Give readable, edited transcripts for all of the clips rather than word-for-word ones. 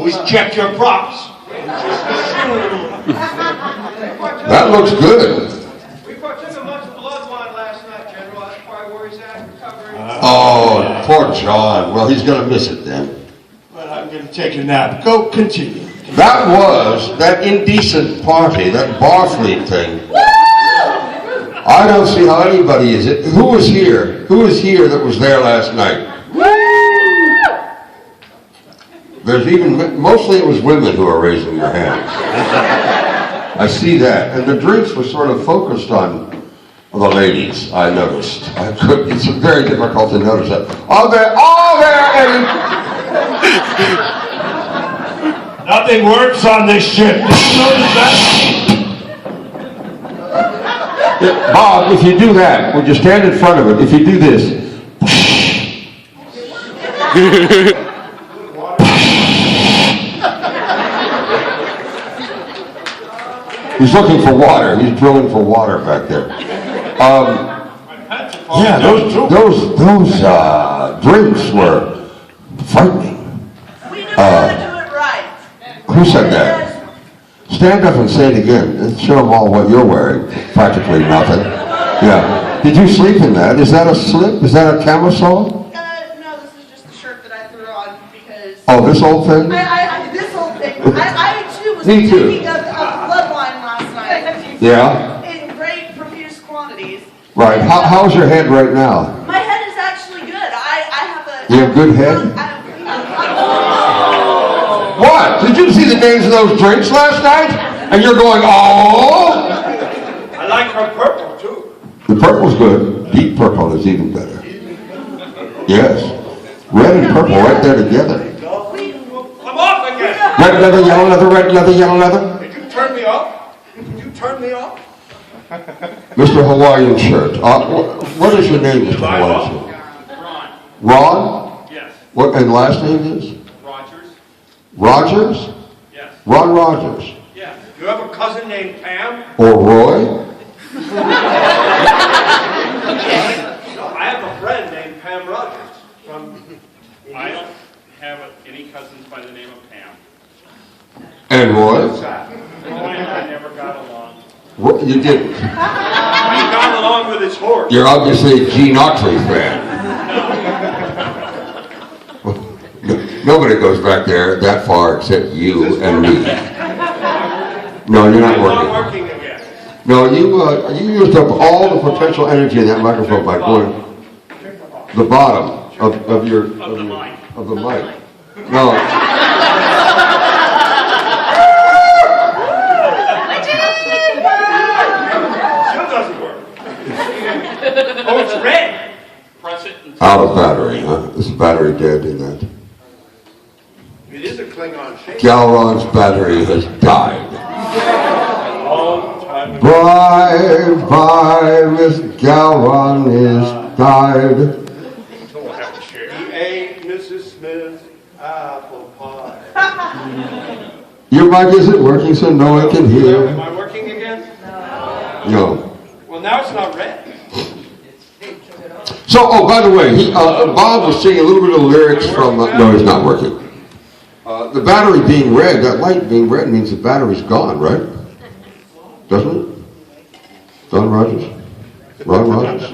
Always check your props. That looks good. We partook of much blood wine last night, General. That's why where he's at recovering. Oh, poor John. Well, he's going to miss it then. But I'm going to take a nap. Go continue. That was that indecent party, that Barfleet thing. I don't see how anybody is it. Who was here? Who was here that was there last night? There's even, mostly it was women who are raising their hands. I see that. And the drinks were sort of focused on the ladies, I noticed. It's very difficult to notice that. All there, Eddie! Nothing works on this ship. Did you notice that? Bob, if you do that, would you stand in front of it? If you do this. He's looking for water. He's drilling for water back there. Yeah, those drinks were frightening. We know how to do it right. Who said that? Stand up and say it again and show them all what you're wearing. Practically nothing. Yeah. Did you sleep in that? Is that a slip? Is that a camisole? No, this is just the shirt that I threw on because... Oh, this old thing? This old thing. I too was Me too. taking of blood wine last night. Yeah? In great profuse quantities. Right. How's your head right now? My head is actually good. I have a... You have a good head? What? Did you see the names of those drinks last night? And you're going, oh! I like her purple, too. The purple's good. Deep purple is even better. Yes. Red and purple right there together. I'm off again. Red leather, yellow leather, red leather, yellow leather. Did you turn me off? Did you turn me off? Mr. Hawaiian shirt. What is your name, Mr. Hawaiian shirt? Ron. Ron? Yes. What, and last name is? Rogers? Rogers? Yes. Ron Rogers. Yeah. You have a cousin named Pam? Or Roy? No, I have a friend named Pam Rogers from Indy. I don't have any cousins by the name of Pam. And Roy? What's that? Roy and I never got along. What, you didn't? He got along with his horse. You're obviously a Gene Autry fan. Nobody goes back there that far except you and me. No, you're not I'm working. not working again. No, you used up all the potential energy in that microphone by going the bottom of the mic. No. Still doesn't work. Oh, it's red. Press it and Out of battery, huh? Is the battery dead in that? It is a Klingon shape. Gowron's battery has died. all the time. Bye, bye, Miss Gowron is died. We'll have to share. He ate Mrs. Smith's apple pie. Your mic isn't working, so no one can Am hear. I working again? No. Well, now it's not red. So, oh, by the way, Bob was singing a little bit of lyrics from... no, he's not working. The battery being red, that light being red means the battery's gone, right? Doesn't it? Don Rogers? Ron Rogers?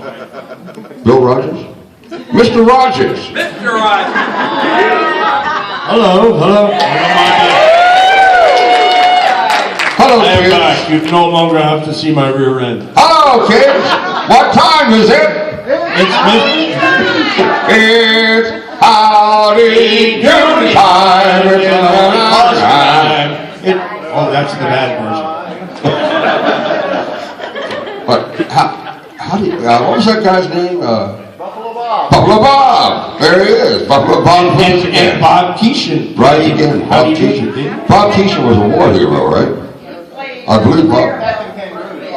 Bill Rogers? Mr. Rogers! Mr. Rogers! Hello. Hello, I am kids. back. You no longer have to see my rear end. Hello, kids! What time is it? It's It's howdy doody time. Oh, that's the bad version. But how do you, what was that guy's name? Buffalo Bob. Buffalo Bob. There he is. Buffalo Bob. And Bob Keeshan. Right again. Bob Keeshan. Bob Keeshan was a war hero, right? I believe Bob.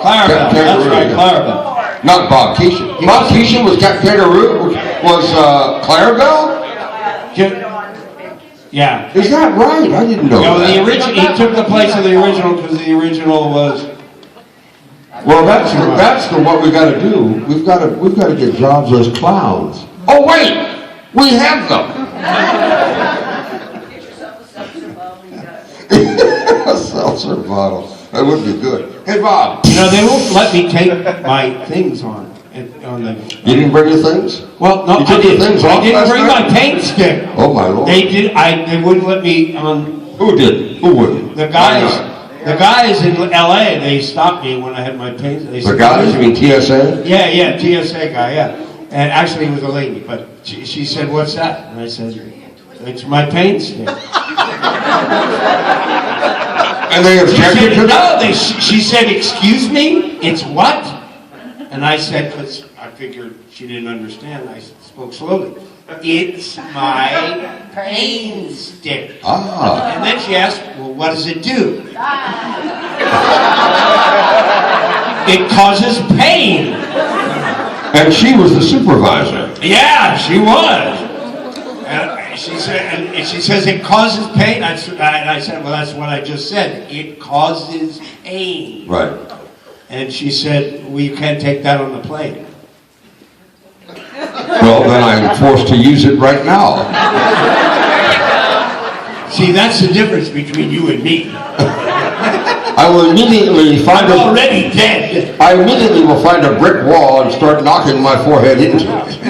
Clarabelle. That's right, Clarabelle. Not Bob Keeshan. Bob Keeshan was Kangaroo. Was Clarabelle? Yeah. Is that right? I didn't know No, that. the original. He took the place of the original because the original was. Well, that's what we got to do. We've got to get jobs as clowns. Oh wait, we have them. bottle. That would be good. Hey, Bob. You know, they won't let me take my things on the. You didn't bring your things? Well, no, You I took your didn't. things I off didn't last bring night? my paint stick. Oh, my Lord. They did. They wouldn't let me on. Who didn't? Who wouldn't? The guys in L.A. They stopped me when I had my paint. They The said, guys, you mean TSA? Yeah, TSA guy, yeah. And actually, it was a lady, but she said, "What's that?" And I said, "It's my paint stick." And they objected to that? No, she said, "Excuse me, it's what?" And I said, because I figured she didn't understand, I spoke slowly. "It's my paint stick." Ah. And then she asked, "Well, what does it do?" "It causes pain." And she was the supervisor. Yeah, she was. And she says it causes pain. And I said, well, that's what I just said. It causes pain. Right. And she said, well, you can't take that on the plane. Well, then I'm forced to use it right now. See, that's the difference between you and me. I will immediately find I'm already dead. I immediately will find a brick wall and start knocking my forehead into it.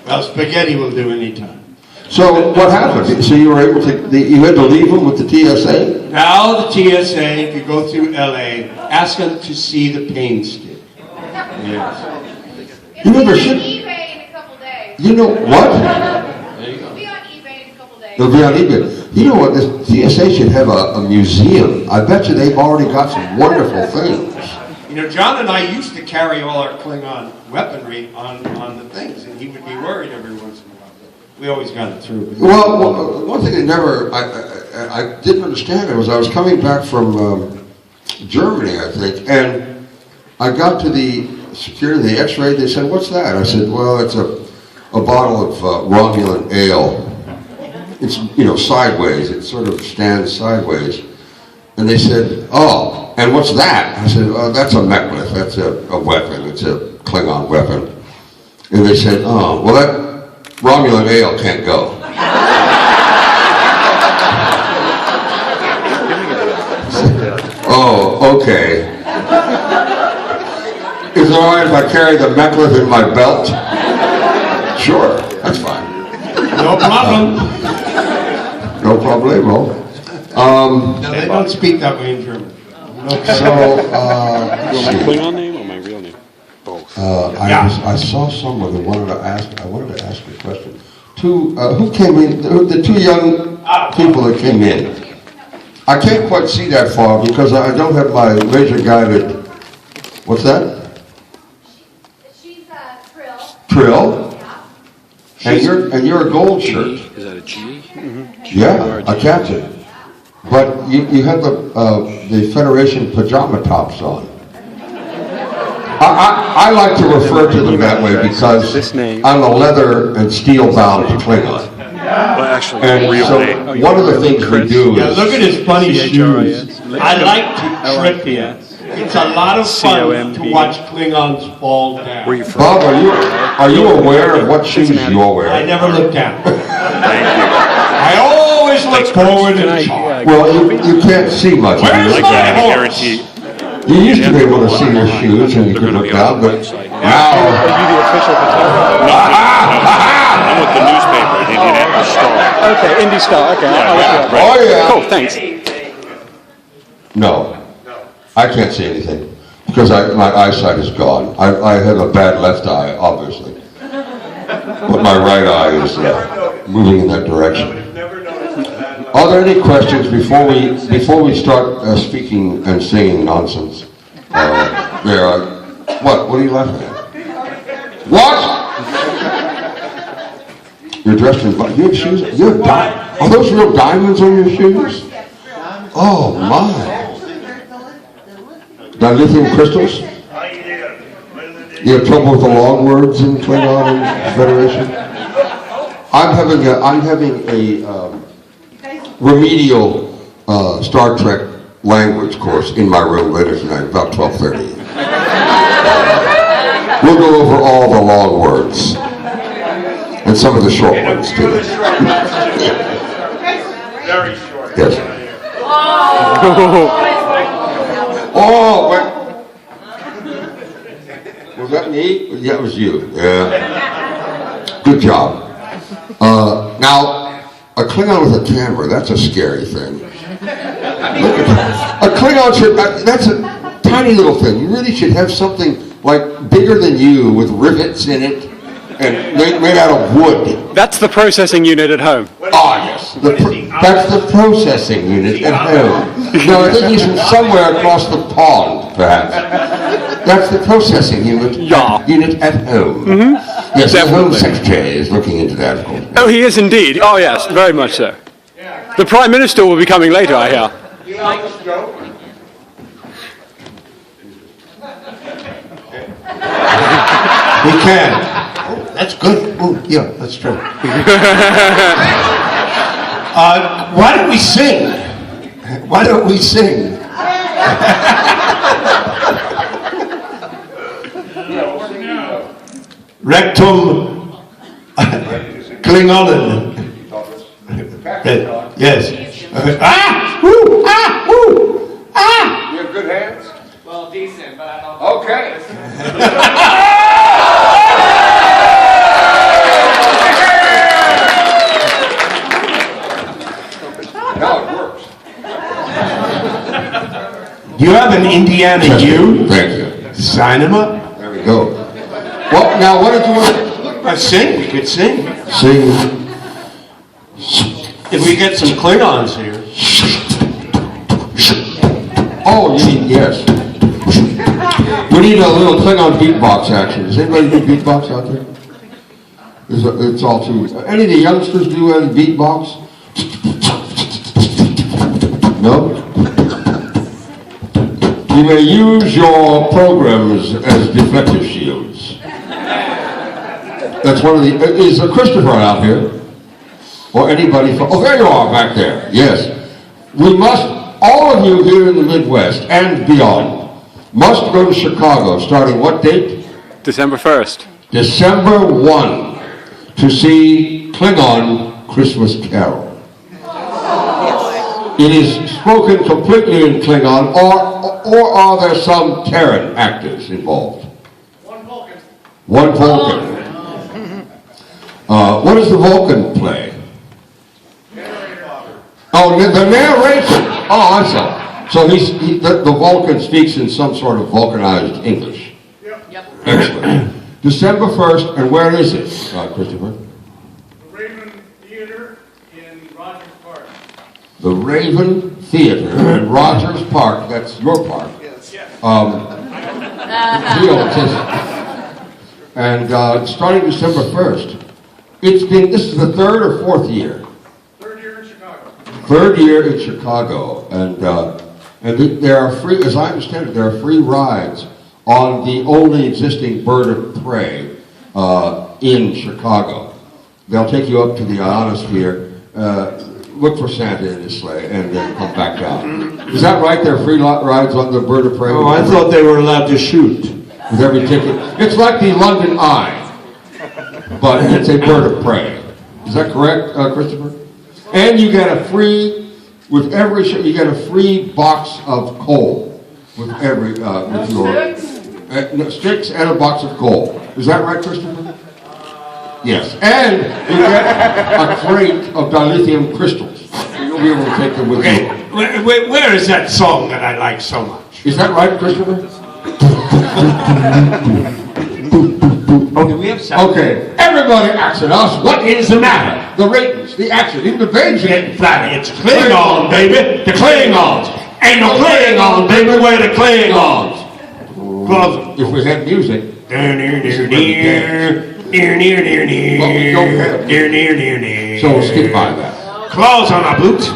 Well, spaghetti will do any time. So what happened? So you were able to, you had to leave them with the TSA? Now the TSA, if you go through LA, ask them to see the paint stick. Yes. You never It'll should. be on eBay in a couple days. You know what? It'll be on eBay in a couple days. They'll be on eBay. You know what? This TSA should have a museum. I bet you they've already got some wonderful things. You know, John and I used to carry all our Klingon weaponry on the things, and he would be worried every once in a while. We always got it through. Well, one thing I didn't understand was I was coming back from Germany, I think, and I got to the security, the X-ray. They said, "What's that?" I said, "Well, it's a bottle of Romulan ale. It's, you know, sideways. It sort of stands sideways." And they said, "Oh, and what's that?" I said, "Oh, that's a mek'leth. That's a weapon. It's a Klingon weapon." And they said, "Oh, well, that Romulan ale can't go." "Oh, okay. Is it all right if I carry the mek'leth in my belt?" "Sure, that's fine." No problem. No problemo. They don't speak that way in German. So, My Klingon name or my real name? Both. I saw someone who wanted to ask. I wanted to ask a question. Who came in? The two young people that came in. I can't quite see that far because I don't have my laser guided. What's that? She's Trill. Trill. Yeah. And you're a gold shirt. Is that a G? Yeah, a captain. But you had the Federation pajama tops on. I like to refer to them that way because This name. I'm a leather and steel bound Klingon. Well, actually, And real so name. one of the things we do Yeah, is, look at his funny shoes. CHRIS. I like to trick him. It's a lot of fun to watch Klingons fall down. Where are you from? Bob, are you aware of what shoes you're I wearing? never look down. Thank I always look forward Can and I, talk. Well, you can't see much. Where's like my that, I horse? guarantee. You used to be able to see your shoes and you They're could going to look be on down, the but website. now... Are you the official photographer? I'm with the newspaper, the Indianapolis Star. Okay, Indy Star. Okay, I'll look you up. Oh, yeah. Cool, thanks. No, I can't see anything because my eyesight is gone. I have a bad left eye, obviously, but my right eye is moving in that direction. Are there any questions before we start speaking and saying nonsense? What are you laughing at? What? You're dressed in. You have shoes. Are those real diamonds on your shoes? Oh my! Dilithium crystals? You have trouble with the long words in Klingon and Federation? I'm having a remedial Star Trek language course in my room later tonight, about 12:30. We'll go over all the long words and some of the short ones too. Very short. Yes. Oh, wait. Was that me? Yeah, it was you. Yeah. Good job. Now, a Klingon with a camera, that's a scary thing. A Klingon should, that's a tiny little thing. You really should have something like bigger than you with rivets in it and made out of wood. That's the processing unit at home. Ah, yes. That's the processing unit at home. No, I think he's from somewhere across the pond, perhaps. That's the processing unit, unit at home. Mm-hmm. Yes, the Home Secretary is looking into that, of course. Oh, he is indeed. Oh, yes, very much so. The Prime Minister will be coming later, I hear. You like this joke? We can. Oh, that's good. Oh, yeah, that's true. Why don't we sing? Why don't we sing? Rectum Klingonen. Yes. Ah! Woo! Ah! Woo! Ah! You have good hands? Well, decent, but I don't. Okay. Now it works. Do you have an Indiana U? Thank you. Sign him up. There we go. Well, now what did you want to Sing. We could sing. sing? If we get some Klingons here. Oh, you mean yes. We need a little Klingon beatbox action. Does anybody do beatbox out there? It's all too. Any of the youngsters do any beatbox? No? You may use your programs as deflective shields. That's one of the. Is Christopher out here? Or anybody from. Oh, there you are back there. Yes. We must, all of you here in the Midwest and beyond, must go to Chicago starting what date? December 1st. December 1 to see Klingon Christmas Carol. It is spoken completely in Klingon, or are there some Terran actors involved? One Vulcan. One Vulcan. What does the Vulcan play? Oh, the narration. Oh, I saw. So the Vulcan speaks in some sort of Vulcanized English. Yep. Excellent. December 1st, and where is it, Christopher? The Raven Theater in Rogers Park. The Raven Theater in Rogers Park. That's your park. Yes. And starting December 1st. This is the third or fourth year? Third year in Chicago. Third year in Chicago. And there are free, as I understand it, there are free rides on the only existing bird of prey in Chicago. They'll take you up to the ionosphere, look for Santa in his sleigh, and then come back down. Is that right? There are free rides on the bird of prey? Oh, I thought they were allowed to shoot. With every ticket. It's like the London Eye, but it's a bird of prey. Is that correct, Christopher? And you get a free, with every show, you get a free box of coal with every, with your sticks and a box of coal. Is that right, Christopher? Yes. And you get a crate of dilithium crystals. You'll be able to take them with you. Where is that song that I like so much? Is that right, Christopher? Oh, do we have sound? Okay, everybody asking us, what is the matter? The ratings, the action, even the babes are getting flattered. It's Klingon, baby. The Klingons. Ain't no Klingon, baby. We're the Klingons. Close. If we had music. So we'll skip by that. Claws on our boots.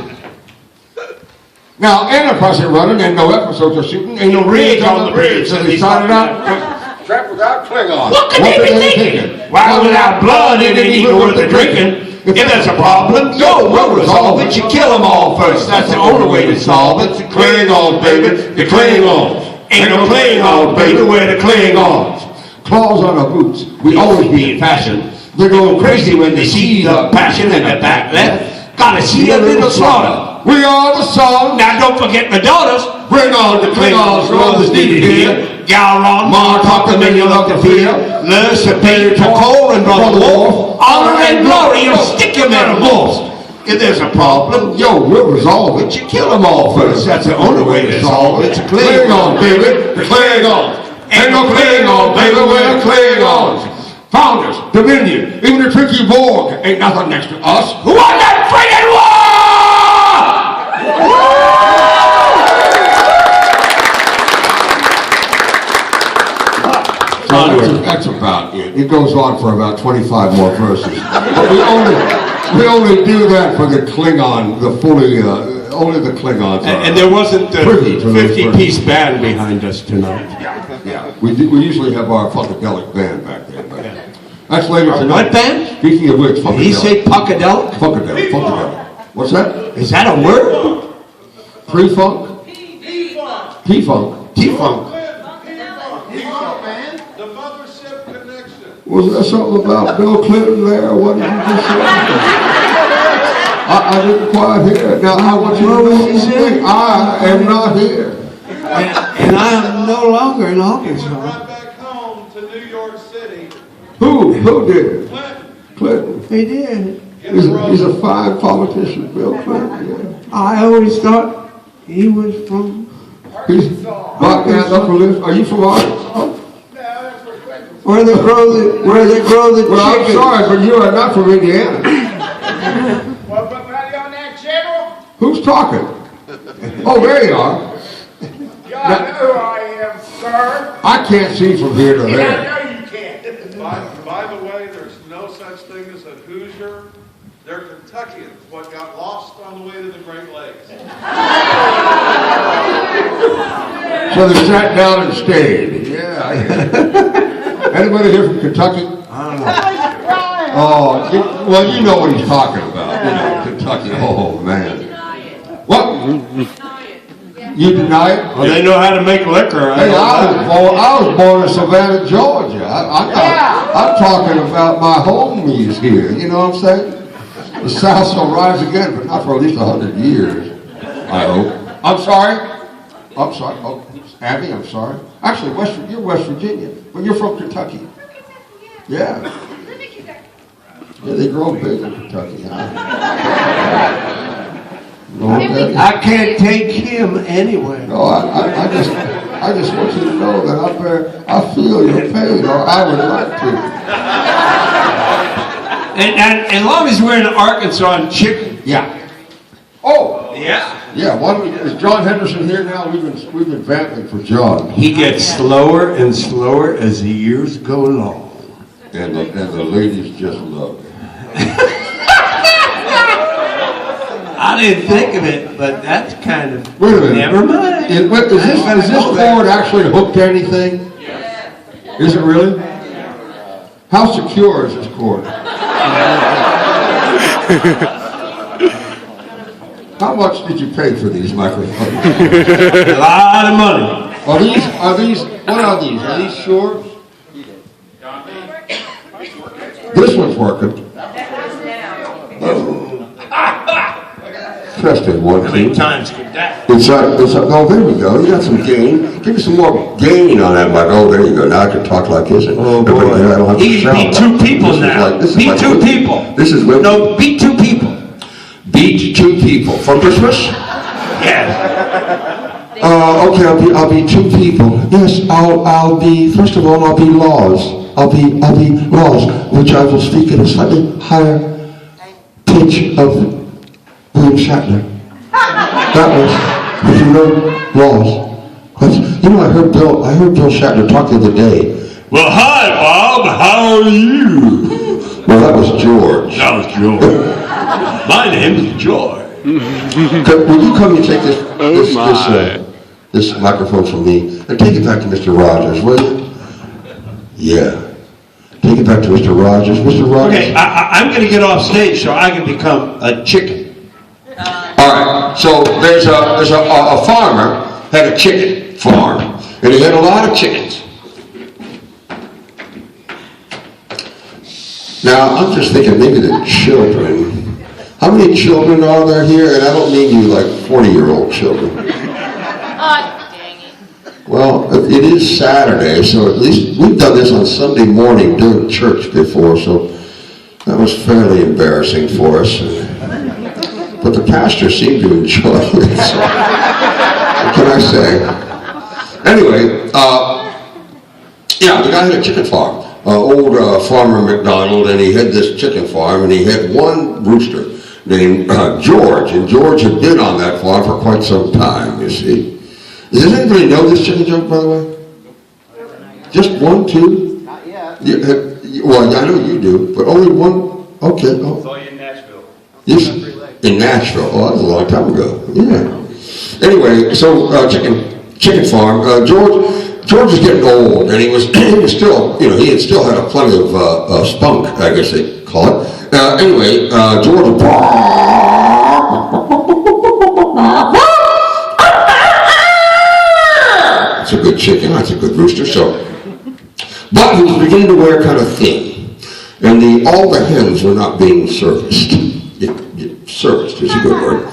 Now, Enterprise ain't running, and no episodes are shooting, and no rigs on the bridge, so they started out. Trapped without Klingon. What could they be thinking? Why without blood it ain't even worth the drinking? If there's a problem, we'll resolve it. You kill them all first. That's the only way to solve it. The Klingons, baby. The Klingons. Ain't no Klingons, baby. We're the Klingons. Claws on our boots. We always be in fashion. They're going crazy when they see the passion and the back left. Gotta see a little slaughter. We are the song. Now don't forget my daughters. Bring on the Klingons, brothers needed here. Gowron, Martok, the minion of the fear. Listen, Peter, Cole, and Brother Wolf. Honor and glory of sticky metamorphs. If there's a problem, Yo, we'll resolve it. you kill them all first. That's the only way to solve it. It's a Klingon, baby. The Klingons. Ain't no Klingon, baby. We're the Klingons. Founders, Dominion, even the tricky Borg ain't nothing next to us. Who won that friggin' war? That's about it. It goes on for about 25 more verses. But we only do that for the Klingon, the fully, only the Klingons. And there wasn't the privy to those 50-piece band behind us tonight. Yeah, we usually have our Funkadelic band back there. But that's later tonight. What band? Speaking of which, Did Funkadelic. he say Punkadelic? Funkadelic. What's that? Is that a word? Pre-funk? P-funk. T-funk. The mothership connection. Was there something about Bill Clinton there? What did you just say? I didn't quite hear it. Now, I want you to know what he said. I am not here. And I am no longer in Arkansas. Right back home to New York City. Who did it? Clinton. Clinton. They did. He's a fine politician, Bill Clinton. Yeah. I always thought he was from... He's back down upper lift. Are you from Arkansas? Where they grow the Well, I'm chicken. sorry, but you are not from Indiana. Well, but ready on that, General? Who's talking? Oh, there you are. Yeah, I know who I am, sir. I can't see from here to Yeah, there. I know you can't. By the way, there's no such thing as a Hoosier. They're Kentuckians, what got lost on the way to the Great Lakes. So they sat down and stayed. Yeah. Anybody here from Kentucky? Oh, well, you know what he's talking about. You know, Kentucky. Oh, man. What? You deny it? Well, they know how to make liquor. Hey, I was born in Savannah, Georgia. I'm talking about my homies here. You know what I'm saying? The South shall rise again, but not for at least 100 years, I hope. I'm sorry. Oh, Abby, I'm sorry. Actually, you're West Virginia, but you're from Kentucky. Yeah. Yeah, they grow big in Kentucky, huh? I can't take him anywhere. No, I just want you to know that I feel your pain, or I would like to. And as long as we're in Arkansas and chicken. Yeah. Oh. Yeah. Yeah. Is John Henderson here now? We've been vamping for John. He gets slower and slower as the years go along. And the ladies just love it. I didn't think of it, but that's kind of... Wait a minute. Never mind. Is this cord actually hooked to anything? Yes. Is it really? How secure is this cord? How much did you pay for these microphones? A lot of money. What are these? Are these Shores? This one's working. Testing, 1, 2. How many times could that? It's oh, there we go. You got some gain. Give me some more gain on that mic. Oh, there you go. Now I can talk like this. And Oh, boy. I don't have to Be sound two like- people this is now. like- this is Be like- two people. This is what- No, be two people. Beat 2 people for Christmas. Yes. Okay, I'll be 2 people. Yes, I'll be. First of all, I'll be Laws. I'll be Laws, which I will speak at a slightly higher pitch of William Shatner. That was, if you know Laws. I heard Bill Shatner talk the other day. Well, hi, Bob. How are you? Well, that was George. That was George. My name is George. Will you come and take this microphone from me and take it back to Mr. Rogers, will you? Yeah. Take it back to Mr. Rogers. Mr. Rogers. Okay, I'm going to get off stage so I can become a chicken. All right. So there's a farmer had a chicken farm, and he had a lot of chickens. Now I'm just thinking maybe the children. How many any children are there here? And I don't mean you like 40-year-old children. Oh, dang it. Well, it is Saturday, so at least we've done this on Sunday morning during church before, so that was fairly embarrassing for us. But the pastor seemed to enjoy it, so what can I say? Anyway, yeah, the guy had a chicken farm. Old farmer McDonald, and he had this chicken farm, and he had one rooster named George, and George had been on that farm for quite some time, you see. Does anybody know this chicken joke, by the way? Just one, two? Not yet. Well, I know you do, but only one? Okay. Oh. It's all in Nashville. Yes, in Nashville. Oh, that was a long time ago. Yeah. Anyway, so chicken farm. George was getting old, and he was still, he had still had plenty of spunk, I guess they call it. Anyway, George. That's a good chicken. That's a good rooster. So, but he was beginning to wear kind of thin, and all the hens were not being serviced. Serviced is a good word.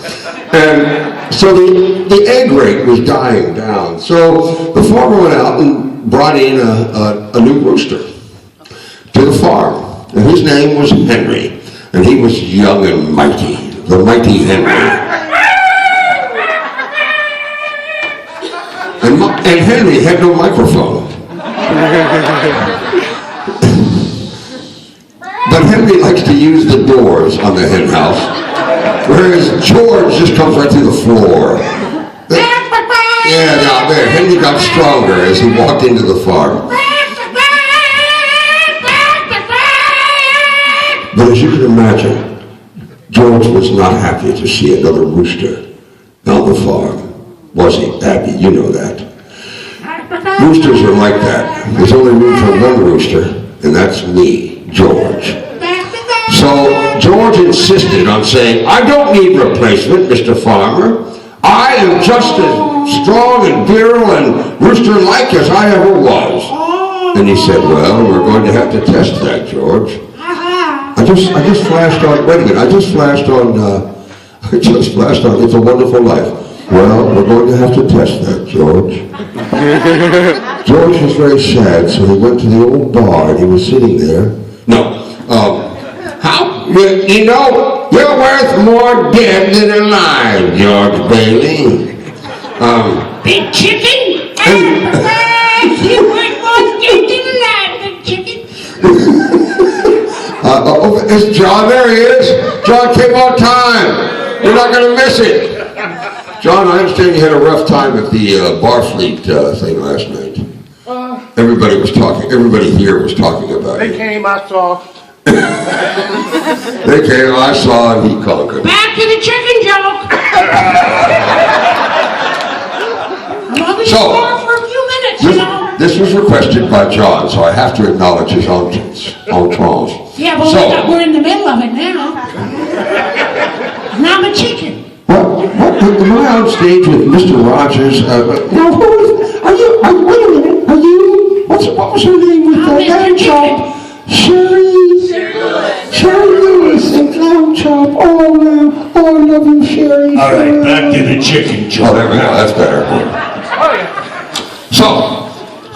And so the egg rate was dying down. So the farmer went out and brought in a new rooster to the farm. And his name was Henry. And he was young and mighty. The mighty Henry. And Henry had no microphone. But Henry likes to use the doors on the hen house. Whereas George just comes right through the floor. Yeah, now there, Henry got stronger as he walked into the farm. But as you can imagine, George was not happy to see another rooster on the farm. Was he, Abby? You know that. Roosters are like that. There's only room for one rooster, and that's me, George. So George insisted on saying, I don't need replacement, Mr. Farmer. I am just as strong and virile and rooster-like as I ever was. And he said, well, we're going to have to test that, George. I just flashed on, wait a minute, I just flashed on It's a Wonderful Life. Well, we're going to have to test that, George. George was very sad, so he went to the old bar and he was sitting there. How? You know, you're worth more dead than alive, George Bailey. Big chicken? You're worth more dead than alive, big chicken. It's John, there he is. John came on time. You're not going to miss it. John, I understand you had a rough time at the Barfleet thing last night. Everybody here was talking about it. They came, I saw. They came, I saw, and he conquered. Back to the chicken joke. I'm only score for a few minutes, This was requested by John, so I have to acknowledge his entrance. Yeah, but we're in the middle of it now. And I'm a chicken. Am I on stage with Mr. Rogers? Now, who is, wait a minute, what was her name with the lamb chop? Sherry Lewis and lamb chop. Oh, I love you, Sherry. All right, back to the chicken joke. Oh, there we go, that's better.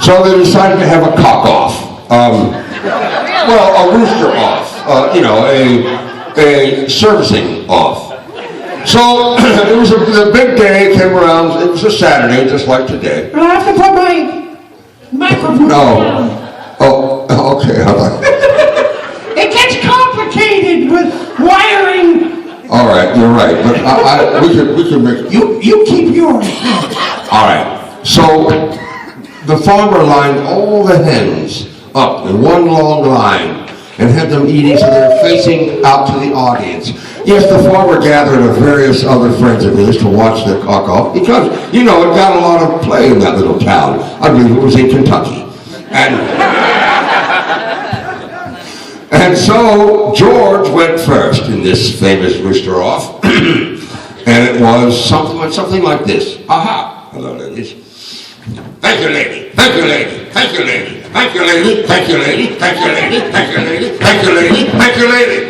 So they decided to have a cock off. Well, a rooster off. A servicing off. So it was the big day came around. It was a Saturday, just like today. I have to put my microphone down. Oh, okay. It gets complicated with wiring. All right, you're right. But we can make. You keep yours. All right. So the farmer lined all the hens up in one long line and had them eating so they're facing out to the audience. Yes, the farmer gathered various other friends of his to watch the cock off because, it got a lot of play in that little town. I believe it was in Kentucky. And so George went first in this famous rooster off. And it was something like this. Aha! Hello, ladies. Thank you, lady. Thank you, lady. Thank you, lady. Thank you, lady. Thank you, lady. Thank you, lady. Thank you, lady. Thank you, lady. Thank you, lady. Thank you, lady.